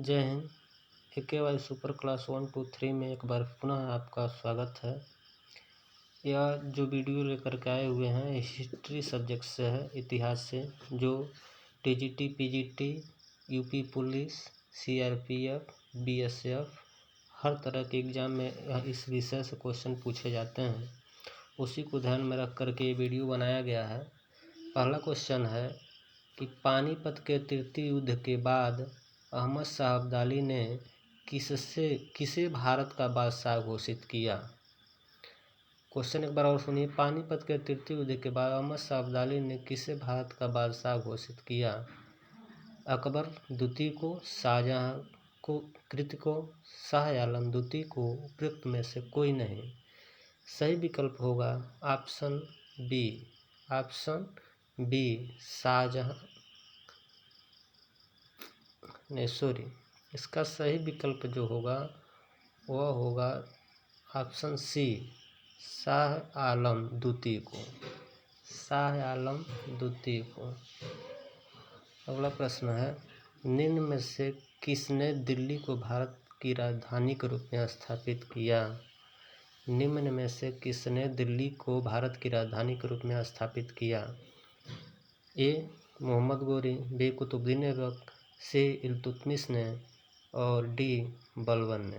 जय Hind. AKY super class 1, 2, 3 में एक बार पुनः आपका स्वागत है। यह जो वीडियो लेकर के आए हुए हैं हिस्ट्री सब्जेक्ट से है, इतिहास से, जो TGT, PGT, UP police, CRPF, BSF हर तरह के एग्ज़ाम में इस विषय से क्वेश्चन पूछे जाते हैं। उसी को ध्यान में रख कर के ये वीडियो बनाया गया है। पहला क्वेश्चन है कि पानीपत के तृतीय युद्ध के बाद अहमद शाह अब्दाली ने किसे भारत का बादशाह घोषित किया। क्वेश्चन एक बार और सुनिए। पानीपत के तृतीय युद्ध के बाद अहमद शाह अब्दाली ने किसे भारत का बादशाह घोषित किया। अकबर द्वितीय को, शाहजहां को, कृत को, शाह आलम द्वितीय को, उपयुक्त में से कोई नहीं। सही विकल्प होगा ऑप्शन बी शाहजहां इसका सही विकल्प जो होगा वह होगा ऑप्शन सी शाह आलम द्वितीय को। अगला प्रश्न है, निम्न में से किसने दिल्ली को भारत की राजधानी के रूप में स्थापित किया। निम्न में से किसने दिल्ली को भारत की राजधानी के रूप में स्थापित किया। ए मोहम्मद गोरी, बी कुतुबुद्दीन ऐबक, सी इल्तुतमिश ने और डी बलबन ने।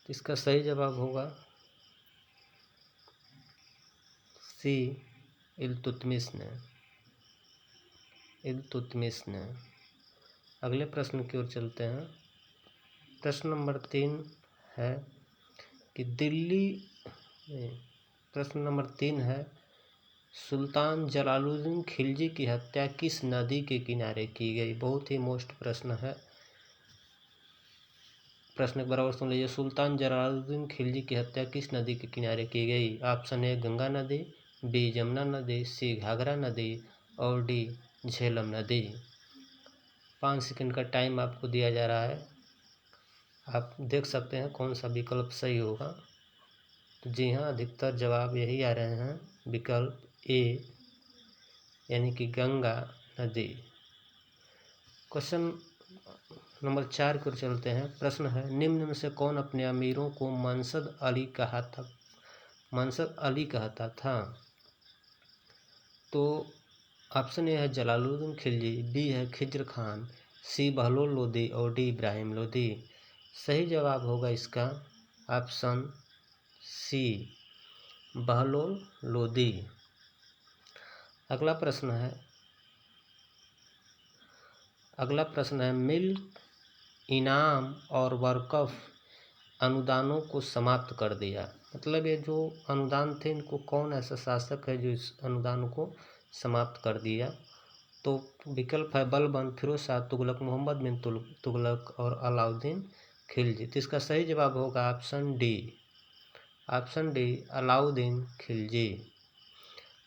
इसका सही जवाब होगा सी इल्तुतमिश ने। अगले प्रश्न की ओर चलते हैं। प्रश्न नंबर 3 है कि प्रश्न नंबर 3 है, सुल्तान जलालुद्दीन खिलजी की हत्या किस नदी के किनारे की गई। बहुत ही मोस्ट प्रश्न है। प्रश्न एक बार और सुन लीजिए। सुल्तान जलालुद्दीन खिलजी की हत्या किस नदी के किनारे की गई। ऑप्शन ए गंगा नदी, बी जमुना नदी, सी घाघरा नदी और डी झेलम नदी। 5 सेकंड का टाइम आपको दिया जा रहा है। आप देख सकते हैं कौन सा विकल्प सही होगा। तो जी हाँ, अधिकतर जवाब यही आ रहे हैं, विकल्प ए यानी कि गंगा नदी। क्वेश्चन नंबर 4 की ओर चलते हैं। प्रश्न है, निम्न में से कौन अपने अमीरों को मनसद अली कहता था। तो ऑप्शन ए है जलालुद्दीन खिलजी, बी है खिज्र खान, सी बहलोल लोदी और डी इब्राहिम लोदी। सही जवाब होगा इसका ऑप्शन सी बहलोल लोदी। अगला प्रश्न है, मिल्क इनाम और वरकफ अनुदानों को समाप्त कर दिया। मतलब ये जो अनुदान थे इनको कौन ऐसा शासक है जो इस अनुदान को समाप्त कर दिया। तो विकल्प है बलबन, फिरोज शाह तुगलक, मोहम्मद बिन तुगलक और अलाउद्दीन खिलजी। तो इसका सही जवाब होगा ऑप्शन डी अलाउद्दीन खिलजी।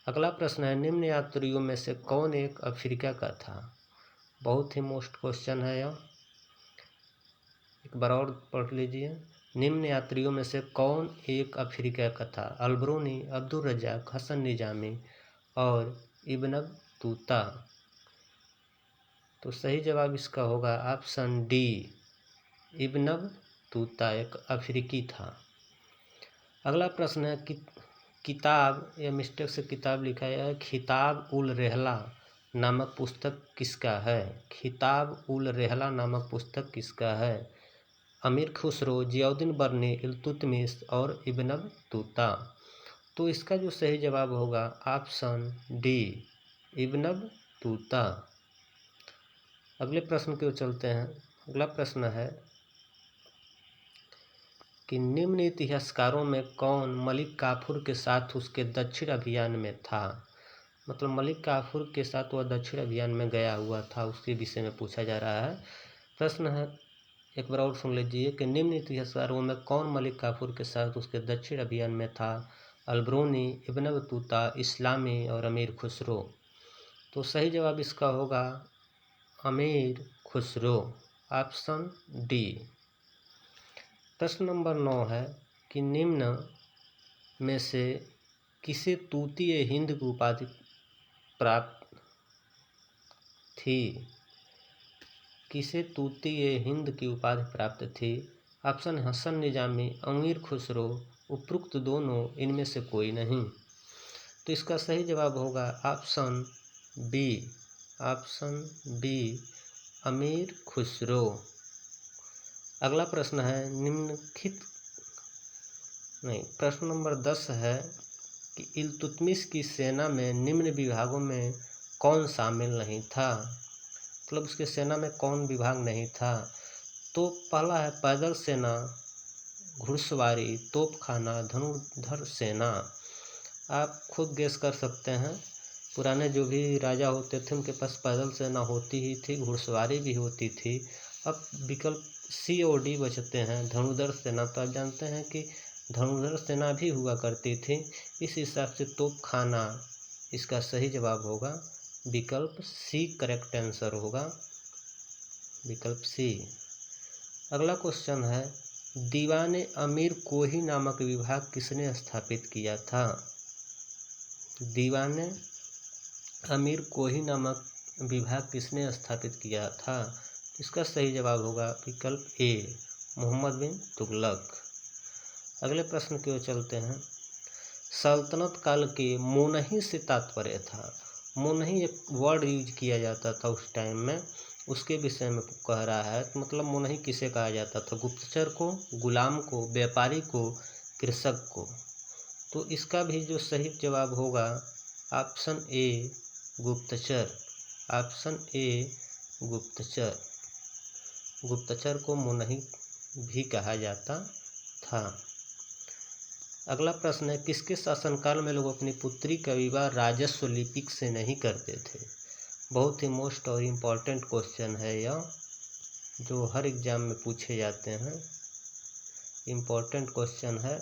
अगला प्रश्न है, निम्न यात्रियों में से कौन एक अफ्रीका का था। बहुत ही मोस्ट क्वेश्चन है यह, एक बार और पढ़ लीजिए। निम्न यात्रियों में से कौन एक अफ्रीका का था। अलबरूनी, अब्दुल रज़ाक, हसन निजामी और इब्न बतूता। तो सही जवाब इसका होगा ऑप्शन डी इब्न बतूता एक अफ्रीकी था। अगला प्रश्न है कि किताब या मिस्टेक से किताब लिखा है, खिताब उल रहला नामक पुस्तक किसका है। खिताब उल रहला नामक पुस्तक किसका है। अमीर खुसरो, जियाउद्दीन बर्नी, इल्तुतमिश और इब्न बतूता। तो इसका जो सही जवाब होगा ऑप्शन डी इब्न बतूता। अगले प्रश्न की ओर चलते हैं। अगला प्रश्न है कि निम्न इतिहासकारों में कौन मलिक काफूर के साथ उसके दक्षिण अभियान में था। मतलब मलिक काफूर के साथ वह दक्षिण अभियान में गया हुआ था, उसके विषय में पूछा जा रहा है। प्रश्न है एक बार और सुन लीजिए कि निम्न इतिहासकारों में कौन मलिक काफूर के साथ उसके दक्षिण अभियान में था। अलबरूनी, इब्न बतूता, इस्लामी और अमीर खुसरो। तो सही जवाब इसका होगा अमीर खुसरो, ऑप्शन डी। प्रश्न नंबर 9 है कि निम्न में से किसे तूतीय हिंद की उपाधि प्राप्त थी। किसे तूती-ए-हिंद की उपाधि प्राप्त थी? ऑप्शन हसन निजामी, अमीर खुसरो, उपरोक्त दोनों, इनमें से कोई नहीं। तो इसका सही जवाब होगा ऑप्शन बी, ऑप्शन बी, अमीर खुसरो। अगला प्रश्न है निम्नलिखित प्रश्न नंबर 10 है कि इल्तुतमिश की सेना में निम्न विभागों में कौन शामिल नहीं था? मतलब उसके सेना में कौन विभाग नहीं था? तो पहला है पैदल सेना, घुड़सवारी, तोपखाना, धनुर्धर सेना। आप खुद गेस कर सकते हैं। पुराने जो भी राजा होते थे उनके पास पैदल सेना होती ही थी, घुड़सवारी भी होती थी। अब विकल्प सी और डी बचते हैं, धनुर्धर सेना। तो आप जानते हैं कि धनुर्धर सेना भी हुआ करती थी। इस हिसाब से तोपखाना इसका सही जवाब होगा। विकल्प सी करेक्ट आंसर होगा, विकल्प सी। अगला क्वेश्चन है दीवाने अमीर कोही नामक विभाग किसने स्थापित किया था? दीवाने अमीर कोही नामक विभाग किसने स्थापित किया था? इसका सही जवाब होगा विकल्प ए, मोहम्मद बिन तुगलक। अगले प्रश्न की ओर चलते हैं। सल्तनत काल के मोनही से तात्पर्य था। मोनही एक वर्ड यूज किया जाता था उस टाइम में, उसके विषय में कह रहा है। तो मतलब मोनही किसे कहा जाता था? गुप्तचर को, गुलाम को, व्यापारी को, कृषक को। तो इसका भी जो सही जवाब होगा ऑप्शन ए, गुप्तचर। ऑप्शन ए, गुप्तचर। गुप्तचर को मोनही भी कहा जाता था। अगला प्रश्न है किसके शासनकाल में लोग अपनी पुत्री का विवाह राजस्व लिपिक से नहीं करते थे? बहुत ही मोस्ट और इम्पॉर्टेंट क्वेश्चन है यह, जो हर एग्जाम में पूछे जाते हैं। इम्पॉर्टेंट क्वेश्चन है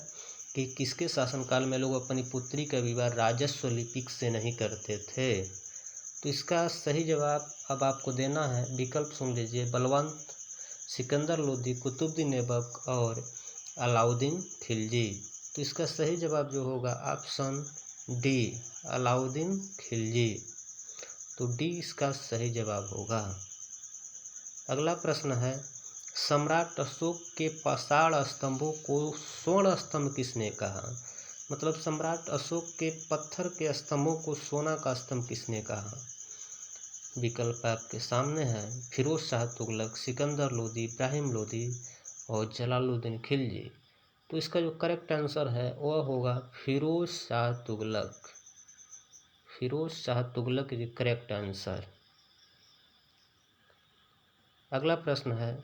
कि किसके शासनकाल में लोग अपनी पुत्री का विवाह राजस्व लिपिक से नहीं करते थे? तो इसका सही जवाब अब आपको देना है। विकल्प सुन लीजिए, बलवंत, सिकंदर लोदी, कुतुबुद्दीन ऐबक और अलाउद्दीन खिलजी। तो इसका सही जवाब जो होगा ऑप्शन डी, अलाउद्दीन खिलजी। तो डी इसका सही जवाब होगा। अगला प्रश्न है सम्राट अशोक के पाषाण स्तंभों को स्वर्ण स्तंभ किसने कहा? मतलब सम्राट अशोक के पत्थर के स्तंभों को सोना का स्तंभ किसने कहा? विकल्प आपके सामने है, फिरोज शाह तुगलक, सिकंदर लोदी, इब्राहिम लोदी और जलालुद्दीन खिलजी। तो इसका जो करेक्ट आंसर है वह होगा Firoz Shah Tughlaq. Firoz Shah Tughlaq is correct answer. अगला प्रश्न है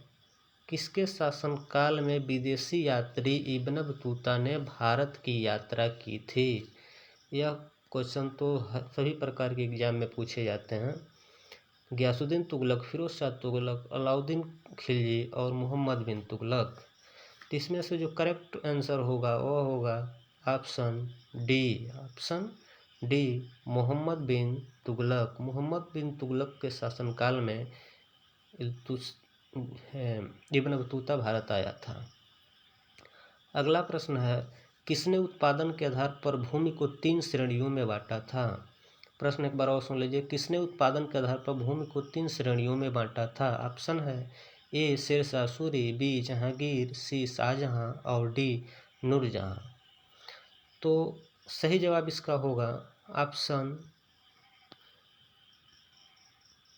किसके शासनकाल में विदेशी यात्री इब्न बतूता ने भारत की यात्रा की थी? यह क्वेश्चन तो सभी प्रकार के एग्जाम में पूछे जाते हैं। गियासुद्दीन तुगलक, फिरोज शाह तुगलक, अलाउद्दीन खिलजी और मोहम्मद बिन तुगलक। तो इसमें से जो करेक्ट आंसर होगा वह होगा option D, option D, Mohammad bin Tughlaq. Mohammad bin Tughlaq के शासनकाल में इब्न बतूता भारत आया था। अगला प्रश्न है किसने उत्पादन के आधार पर भूमि को 3 श्रेणियों में बांटा था? प्रश्न एक बार और सुन लीजिए, किसने उत्पादन के आधार पर भूमि को 3 श्रेणियों में बांटा था? ऑप्शन है ए शेरशाह सूरी, बी जहांगीर, सी शाहजहां और डी नूरजहां। तो सही जवाब इसका होगा ऑप्शन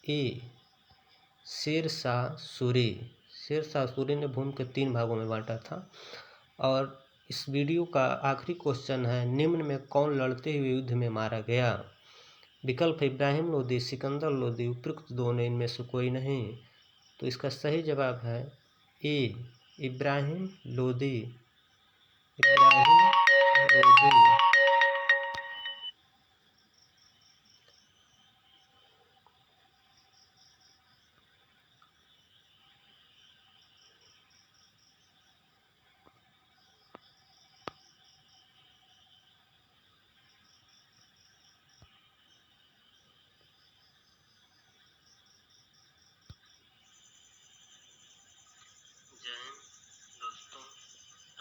ए, शेरशाह सूरी। शेरशाह सूरी ने भूमि को 3 भागों में बांटा था। और इस वीडियो का आखिरी क्वेश्चन है निम्न में कौन लड़ते हुए युद्ध में मारा गया? विकल्प इब्राहिम लोदी, सिकंदर लोदी, उपरोक्त दोनों, इनमें से कोई नहीं। तो इसका सही जवाब है ए, इब्राहिम लोदी। इब्राहिम लोदी। जय हिंद दोस्तों,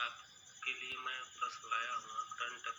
आपके लिए मैं प्रश्न लाया हूँ करंट